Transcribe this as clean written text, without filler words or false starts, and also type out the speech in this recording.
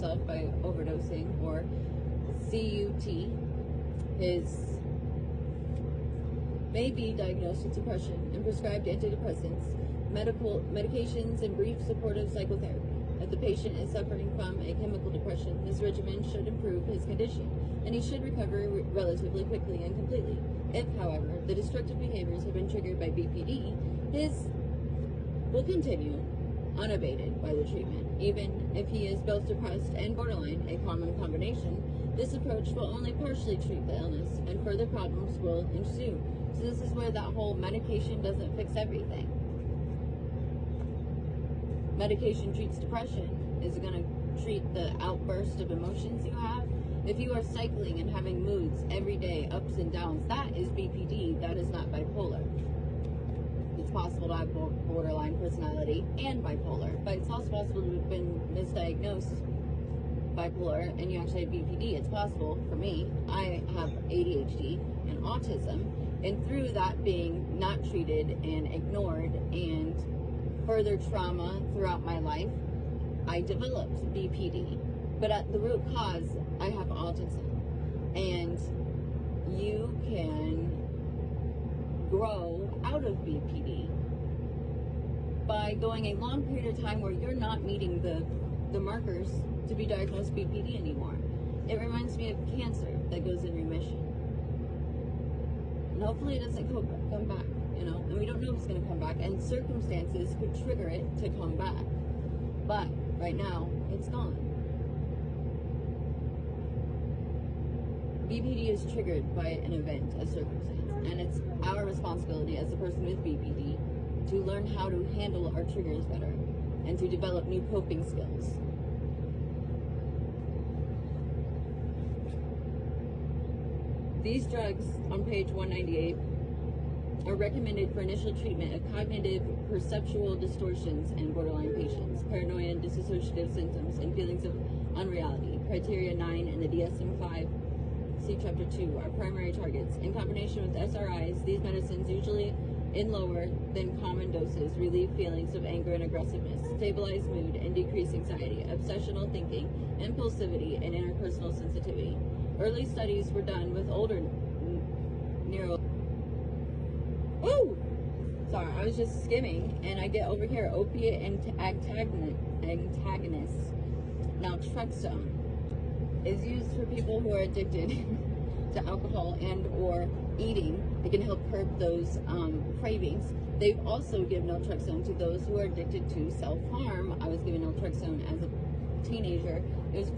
himself by overdosing, or CUT. His may be diagnosed with depression and prescribed antidepressants, medications, and brief supportive psychotherapy. If the patient is suffering from a chemical depression, this regimen should improve his condition, and he should recover relatively quickly and completely. If, however, the destructive behaviors have been triggered by BPD, his will continue unabated by the treatment. Even if he is both depressed and borderline, a common combination, this approach will only partially treat the illness, and further problems will ensue. So this is where that whole medication doesn't fix everything. Medication treats depression. Is it going to treat the outburst of emotions you have? If you are cycling and having moods every day, ups and downs, that is BPD. That is not bipolar. It's possible to have borderline personality and bipolar, but it's also possible to have been misdiagnosed bipolar and you actually have BPD. It's possible for me. I have ADHD and autism, and through that being not treated and ignored and further trauma throughout my life, I developed BPD. But at the root cause, I have autism. And you can grow out of BPD by going a long period of time where you're not meeting the markers to be diagnosed BPD anymore. It reminds me of cancer that goes in remission. And hopefully it doesn't come back, you know, and we don't know if it's going to come back, and circumstances could trigger it to come back. But right now, it's gone. BPD is triggered by an event, a circumstance, and it's our responsibility as a person with BPD to learn how to handle our triggers better and to develop new coping skills. These drugs on page 198 are recommended for initial treatment of cognitive perceptual distortions in borderline patients, paranoia and dissociative symptoms, and feelings of unreality. Criteria 9 in the DSM-5, see chapter 2, are primary targets. In combination with SRIs, these medicines, usually in lower than common doses, relieve feelings of anger and aggressiveness, stabilize mood, and decrease anxiety, obsessional thinking, impulsivity, and interpersonal sensitivity. Early studies were done with older Sorry, I was just skimming, and I get over here, opiate antagonists. Naltrexone is used for people who are addicted to alcohol and or eating. It can help curb those cravings. They've also given naltrexone to those who are addicted to self-harm. I was given naltrexone as a teenager. It was